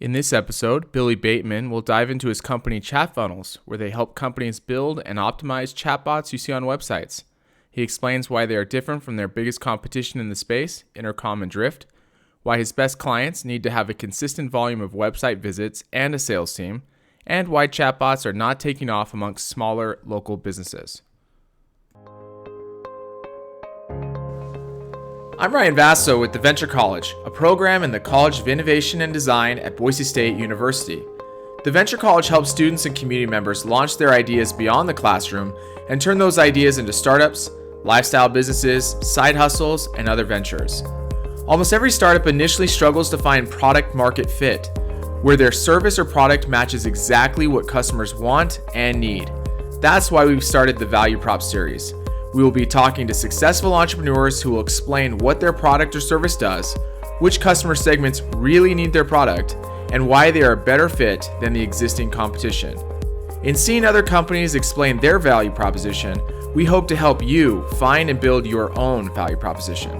In this episode, Billy Bateman will dive into his company ChatFunnels, where they help companies build and optimize chatbots you see on websites. He explains why they are different from their biggest competition in the space, Intercom and Drift, why his best clients need to have a consistent volume of website visits and a sales team, and why chatbots are not taking off amongst smaller local businesses. I'm Ryan Vasso with the Venture College, a program in the College of Innovation and Design at Boise State University. The Venture College helps students and community members launch their ideas beyond the classroom and turn those ideas into startups, lifestyle businesses, side hustles, and other ventures. Almost every startup initially struggles to find product market fit, where their service or product matches exactly what customers want and need. That's why we've started the Value Prop series. We will be talking to successful entrepreneurs who will explain what their product or service does, which customer segments really need their product, and why they are a better fit than the existing competition. In seeing other companies explain their value proposition, we hope to help you find and build your own value proposition.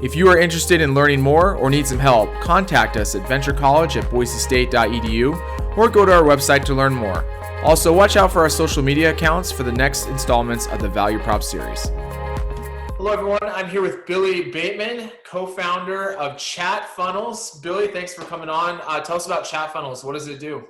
If you are interested in learning more or need some help, contact us at venturecollege@boisestate.edu or go to our website to learn more. Also, watch out for our social media accounts for the next installments of the Value Prop series. Hello, everyone. I'm here with Billy Bateman, co-founder of ChatFunnels. Billy, thanks for coming on. Tell us about ChatFunnels. What does it do?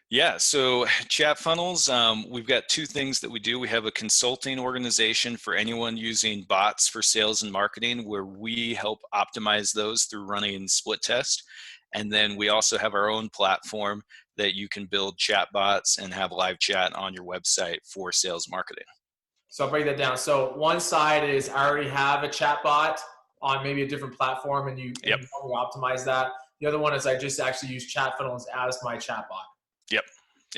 Yeah, so ChatFunnels, we've got two things that we do. We have a consulting organization for anyone using bots for sales and marketing, where we help optimize those through running split test. And then we also have our own platform that you can build chatbots and have live chat on your website for sales marketing. So I'll break that down. So one side is I already have a chatbot on maybe a different platform and you optimize that. The other one is I just actually use ChatFunnels as my chatbot. Yep.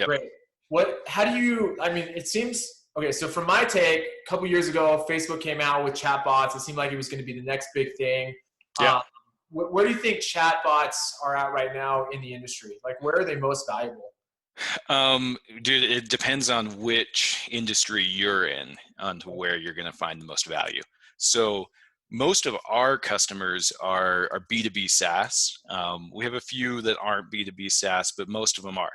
Great. It seems, okay, so from my take, a couple years ago, Facebook came out with chatbots. It seemed like it was going to be the next big thing. Yeah. Where do you think chatbots are at right now in the industry? Like, where are they most valuable? Dude, it depends on which industry you're in, on to where you're going to find the most value. So most of our customers are B2B SaaS. We have a few that aren't B2B SaaS, but most of them are.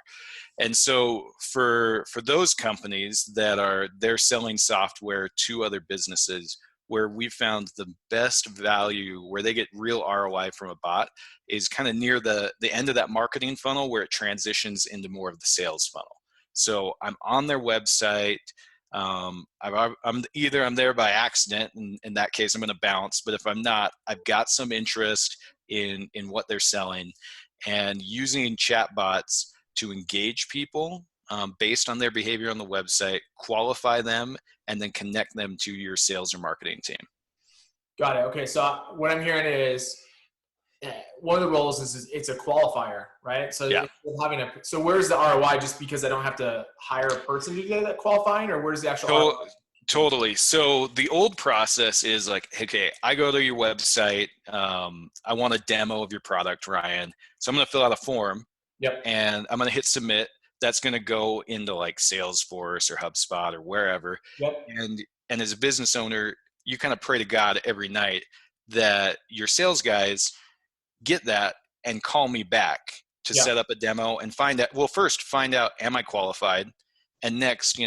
And so for those companies they're selling software to other businesses, where we found the best value, where they get real ROI from a bot, is kind of near the end of that marketing funnel, where it transitions into more of the sales funnel. So I'm on their website. I'm there by accident. In that case, I'm going to bounce. But if I'm not, I've got some interest in what they're selling, and using chatbots to engage people based on their behavior on the website, qualify them, and then connect them to your sales or marketing team. Got it. Okay. So what I'm hearing is one of the roles is it's a qualifier, right? So yeah. So where's the ROI? Just because I don't have to hire a person to do that qualifying, or where's the actual ROI? Totally. So the old process is like, okay, I go to your website. I want a demo of your product, Ryan. So I'm going to fill out a form. Yep. And I'm going to hit submit. That's going to go into like Salesforce or HubSpot or wherever. Yep. And as a business owner, you kind of pray to God every night that your sales guys get that and call me back to set up a demo and find out, am I qualified? And next,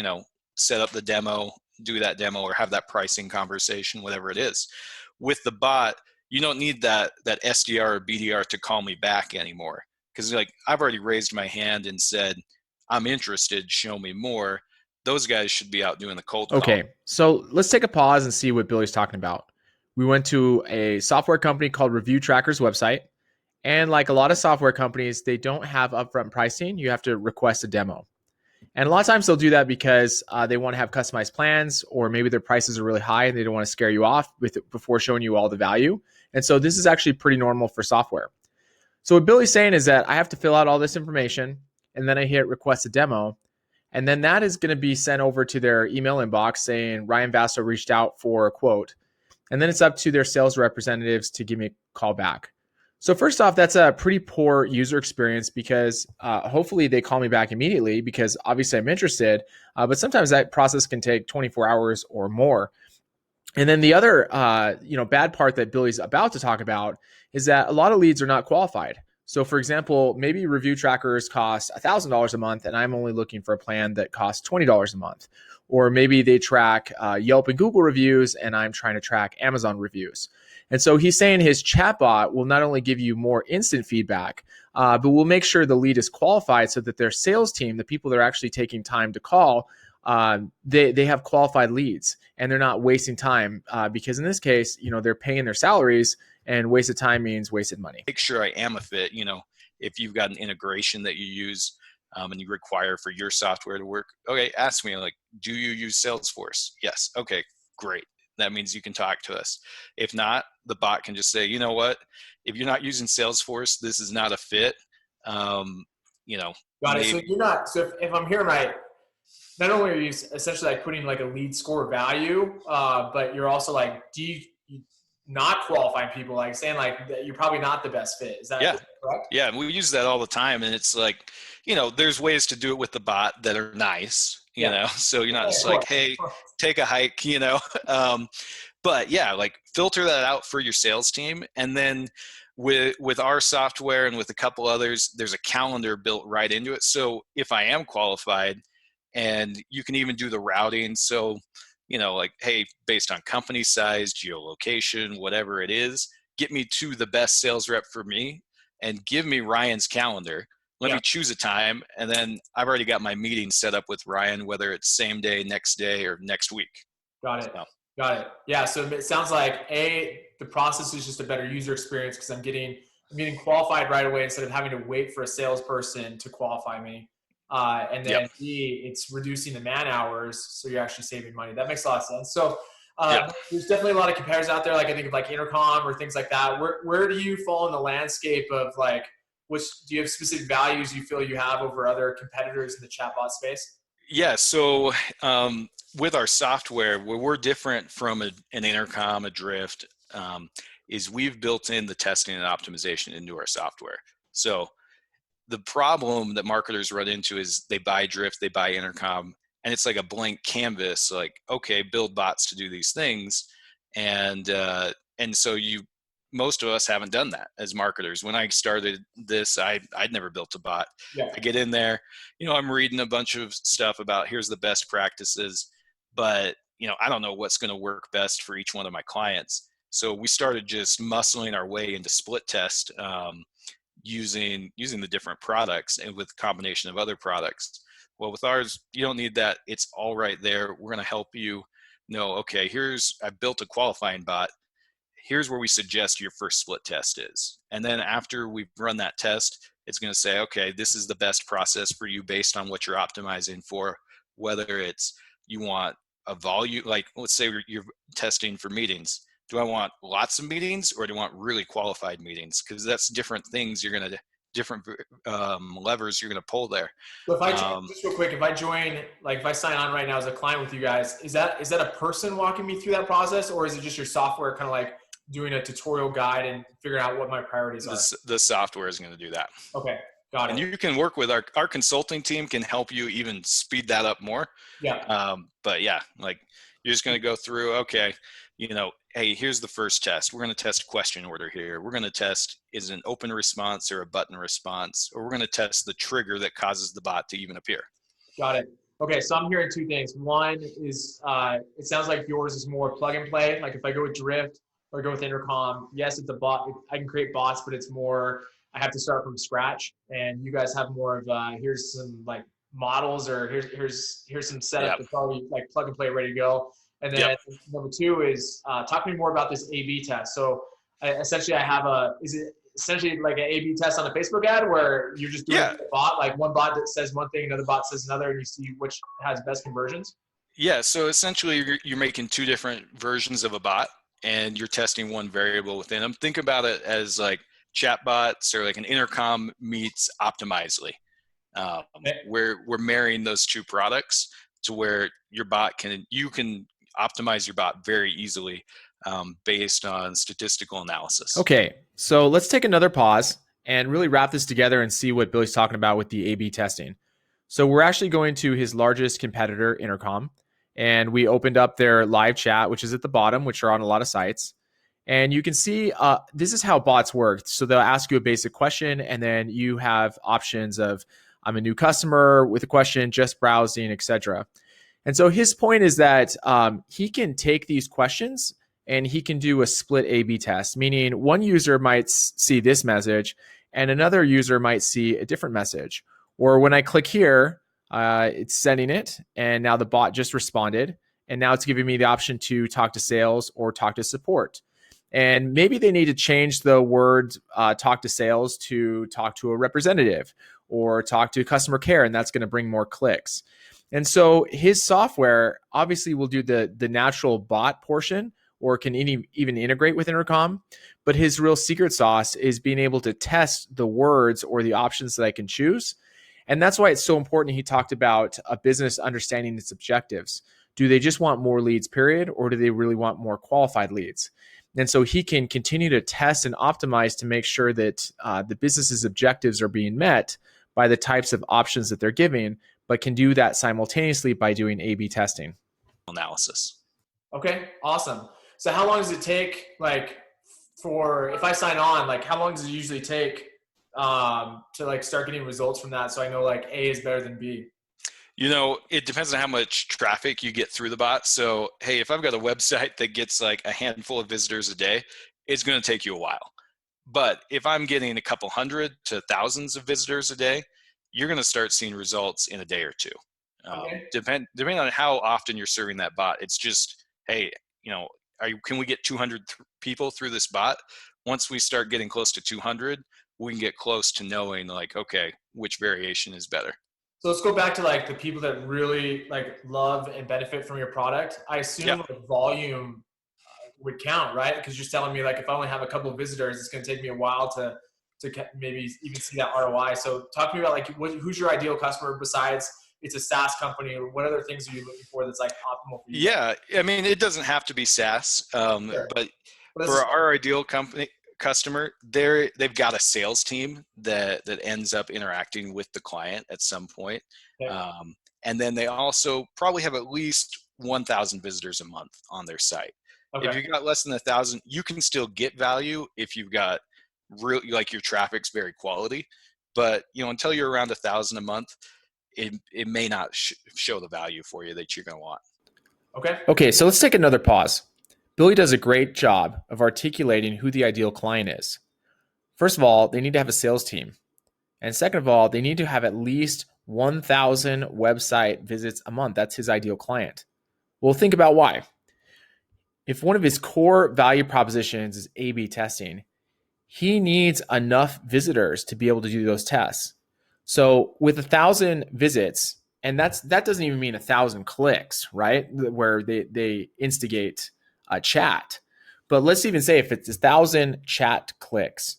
set up the demo, do that demo, or have that pricing conversation, whatever it is. With the bot, you don't need that SDR or BDR to call me back anymore. Because I've already raised my hand and said, I'm interested, show me more. Those guys should be out doing the cold call. Okay, so let's take a pause and see what Billy's talking about. We went to a software company called Review Tracker's website. And like a lot of software companies, they don't have upfront pricing. You have to request a demo. And a lot of times they'll do that because they want to have customized plans, or maybe their prices are really high and they don't want to scare you off before showing you all the value. And so this is actually pretty normal for software. So what Billy's saying is that I have to fill out all this information, and then I hit request a demo. And then that is going to be sent over to their email inbox saying Ryan Vasso reached out for a quote. And then it's up to their sales representatives to give me a call back. So first off, that's a pretty poor user experience, because hopefully they call me back immediately, because obviously I'm interested. But sometimes that process can take 24 hours or more. And then the other bad part that Billy's about to talk about is that a lot of leads are not qualified. So, for example, maybe review trackers cost $1,000 a month, and I'm only looking for a plan that costs $20 a month. Or maybe they track Yelp and Google reviews, and I'm trying to track Amazon reviews. And so he's saying his chatbot will not only give you more instant feedback, but will make sure the lead is qualified so that their sales team, the people that are actually taking time to call, they have qualified leads and they're not wasting time because in this case, they're paying their salaries, and wasted time means wasted money. Make sure I am a fit. If you've got an integration that you use and you require for your software to work, okay, ask me like, do you use Salesforce? Yes. Okay, great. That means you can talk to us. If not, the bot can just say, you know what, if you're not using Salesforce, this is not a fit. Got it. So you're not. So if I'm hearing right, not only are you essentially like putting like a lead score value, but you're also like, not qualifying people, like saying like that you're probably not the best fit. Is that correct? Yeah, we use that all the time, and it's like, there's ways to do it with the bot that are nice, so you're not just like, hey, take a hike, but yeah, like filter that out for your sales team. And then with our software and with a couple others, there's a calendar built right into it. So if I am qualified, and you can even do the routing. So, like, hey, based on company size, geolocation, whatever it is, get me to the best sales rep for me and give me Ryan's calendar. Let me choose a time. And then I've already got my meeting set up with Ryan, whether it's same day, next day, or next week. Got it. Got it. Yeah. So it sounds like the process is just a better user experience because I'm getting qualified right away instead of having to wait for a salesperson to qualify me. And then B, it's reducing the man hours, so you're actually saving money. That makes a lot of sense. So there's definitely a lot of competitors out there. Like I think of like Intercom or things like that. Where do you fall in the landscape of like, do you have specific values you feel you have over other competitors in the chatbot space? Yeah. So with our software, where we're different from an Intercom, a Drift, is we've built in the testing and optimization into our software. So the problem that marketers run into is they buy Drift, they buy Intercom, and it's like a blank canvas. Like, okay, build bots to do these things, and so most of us haven't done that as marketers. When I started this, I'd never built a bot. Yeah. I get in there, I'm reading a bunch of stuff about here's the best practices, but I don't know what's going to work best for each one of my clients. So we started just muscling our way into split test. Using the different products and with a combination of other products. Well, with ours, you don't need that. It's all right there. We're going to help you know, okay, I built a qualifying bot. Here's where we suggest your first split test is. And then after we've run that test, it's going to say, okay, this is the best process for you based on what you're optimizing for, whether it's you want a volume, like let's say you're testing for meetings. Do I want lots of meetings or do I want really qualified meetings? Because that's different things different levers you're going to pull there. So if I just real quick, if I sign on right now as a client with you guys, is that a person walking me through that process, or is it just your software kind of like doing a tutorial guide and figuring out what my priorities are? The software is going to do that. Okay. Got it. And you can work with our consulting team can help you even speed that up more. Yeah. But yeah, like you're just going to go through, okay, hey, here's the first test. We're going to test question order here. We're going to test, is it an open response or a button response? Or we're going to test the trigger that causes the bot to even appear. Got it. Okay, so I'm hearing two things. One is it sounds like yours is more plug and play. Like if I go with Drift or go with Intercom, yes, it's a bot. I can create bots, but it's more, I have to start from scratch. And you guys have more of here's some like models, or here's some setup that's already like plug and play, ready to go. And then number two is talk to me more about this A/B test. So essentially I have is it essentially like an A/B test on a Facebook ad where you're just doing a bot, like one bot that says one thing, another bot says another, and you see which has best conversions? Yeah, so essentially you're making two different versions of a bot and you're testing one variable within them. Think about it as like chatbots or like an Intercom meets Optimizely. We're marrying those two products to where your bot you can optimize your bot very easily based on statistical analysis. Okay, so let's take another pause and really wrap this together and see what Billy's talking about with the A/B testing. So we're actually going to his largest competitor, Intercom, and we opened up their live chat, which is at the bottom, which are on a lot of sites. And you can see this is how bots work. So they'll ask you a basic question, and then you have options of I'm a new customer with a question, just browsing, etc. And so his point is that he can take these questions and he can do a split A/B test, meaning one user might see this message and another user might see a different message. Or when I click here, it's sending it, and now the bot just responded, and now it's giving me the option to talk to sales or talk to support. And maybe they need to change the word talk to sales to talk to a representative or talk to customer care, and that's going to bring more clicks. And so his software obviously will do the natural bot portion or can even integrate with Intercom. But his real secret sauce is being able to test the words or the options that I can choose. And that's why it's so important. He talked about a business understanding its objectives. Do they just want more leads, period? Or do they really want more qualified leads? And so he can continue to test and optimize to make sure that the business's objectives are being met by the types of options that they're giving, but can do that simultaneously by doing A/B testing. Analysis. Okay, awesome. So how long does it take, like, for if I sign on, like, how long does it usually take to like start getting results from that? So I know like A is better than B. It depends on how much traffic you get through the bot. So, hey, if I've got a website that gets like a handful of visitors a day, it's going to take you a while. But if I'm getting a couple hundred to thousands of visitors a day, you're going to start seeing results in a day or two. Okay. Depending on how often you're serving that bot, it's just, hey, can we get 200 people through this bot? Once we start getting close to 200, we can get close to knowing like, okay, which variation is better. So let's go back to like the people that really like love and benefit from your product. I Yeah. assume like volume would count, right? Because you're telling me like if I only have a couple of visitors, it's going to take me a while to maybe even see that ROI. So talk to me about like who's your ideal customer besides it's a SaaS company, or what other things are you looking for that's like optimal for you? Yeah, I mean, it doesn't have to be SaaS, Sure. but But for our ideal customer, they've got a sales team that ends up interacting with the client at some point. okay. And then they also probably have at least 1,000 visitors a month on their site. If Okay. you've got less than 1,000, you can still get value if you've got really like your traffic's very quality. But until you're around 1,000 a month, it may not show the value for you that you're going to want. Okay, so let's take another pause. Billy does a great job of articulating who the ideal client is. First of all, they need to have a sales team. And second of all, they need to have at least 1,000 website visits a month. That's his ideal client. Well, think about why. If one of his core value propositions is A/B testing, he needs enough visitors to be able to do those tests. So with 1,000 visits, and that doesn't even mean 1,000 clicks, right? Where they instigate a chat. But let's even say if it's 1,000 chat clicks,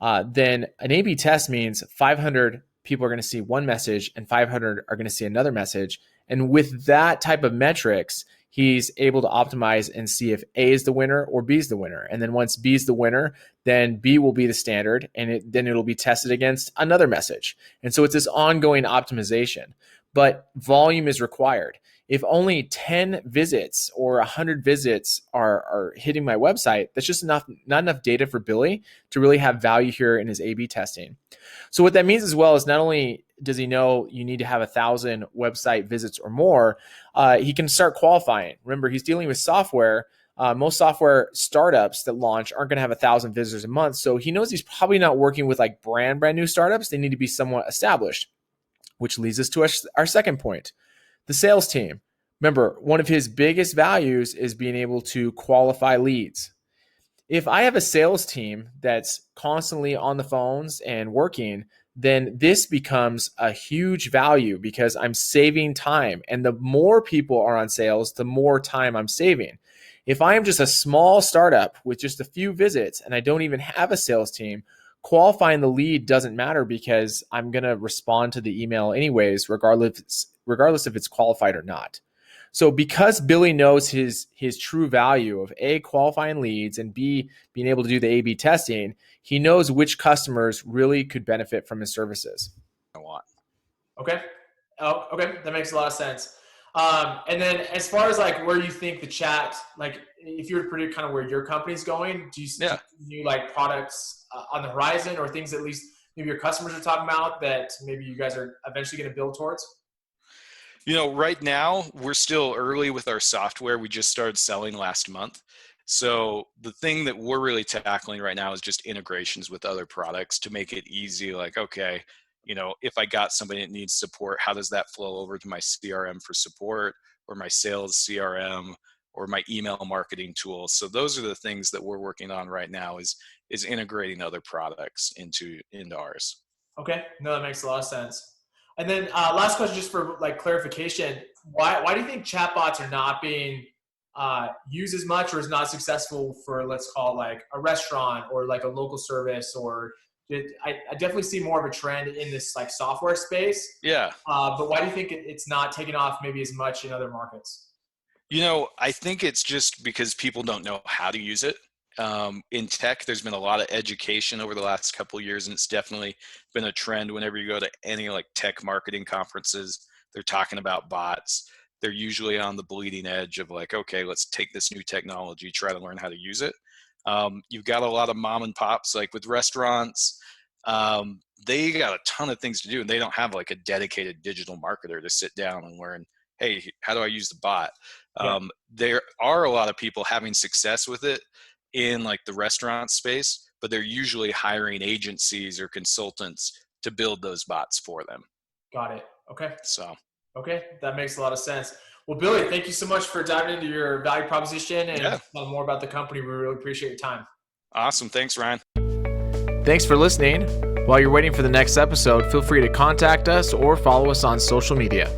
then an A/B test means 500 people are going to see one message and 500 are going to see another message. And with that type of metrics, he's able to optimize and see if A is the winner or B is the winner. And then once B is the winner, then B will be the standard, and then it'll be tested against another message. And so it's this ongoing optimization. But volume is required. If only 10 visits or 100 visits are hitting my website, that's just not enough data for Billy to really have value here in his A/B testing. So what that means as well is not only does he know you need to have 1,000 website visits or more, he can start qualifying. Remember, he's dealing with software. Most software startups that launch aren't going to have 1,000 visitors a month. So he knows he's probably not working with like brand new startups. They need to be somewhat established, which leads us to our second point, the sales team. Remember, one of his biggest values is being able to qualify leads. If I have a sales team that's constantly on the phones and working, then this becomes a huge value because I'm saving time. And the more people are on sales, the more time I'm saving. If I am just a small startup with just a few visits and I don't even have a sales team, qualifying the lead doesn't matter because I'm going to respond to the email anyways, regardless if it's qualified or not. So because Billy knows his true value of A, qualifying leads, and B, being able to do the A/B testing, he knows which customers really could benefit from his services. I want. Okay. Oh, okay. That makes a lot of sense. And then as far as like where you think the chat, like if you were to predict kind of where your company's going, do you see Yeah. new like products on the horizon, or things at least maybe your customers are talking about that maybe you guys are eventually going to build towards? Right now we're still early with our software. We just started selling last month. So the thing that we're really tackling right now is just integrations with other products to make it easy. Like, okay, if I got somebody that needs support, how does that flow over to my CRM for support, or my sales CRM, or my email marketing tools? So those are the things that we're working on right now, is integrating other products into ours. Okay, no, that makes a lot of sense. And then last question, just for like clarification, why do you think chatbots are not being used as much, or is not successful for, let's call it like a restaurant or like a local service, or I definitely see more of a trend in this like software space, Yeah. but why do you think it's not taking off maybe as much in other markets? I think it's just because people don't know how to use it. In tech, there's been a lot of education over the last couple of years, and it's definitely been a trend. Whenever you go to any like tech marketing conferences, they're talking about bots. They're usually on the bleeding edge of like, okay, let's take this new technology, try to learn how to use it. You've got a lot of mom and pops, like with restaurants. They got a ton of things to do, and they don't have like a dedicated digital marketer to sit down and learn, hey, how do I use the bot? Yeah, There are a lot of people having success with it in like the restaurant space, but they're usually hiring agencies or consultants to build those bots for them. got it. Okay. So, Okay, that makes a lot of sense. Well, Billy, thank you so much for diving into your value proposition and yeah, telling more about the company. We really appreciate your time. awesome. Thanks, Ryan. Thanks for listening. While you're waiting for the next episode, feel free to contact us or follow us on social media.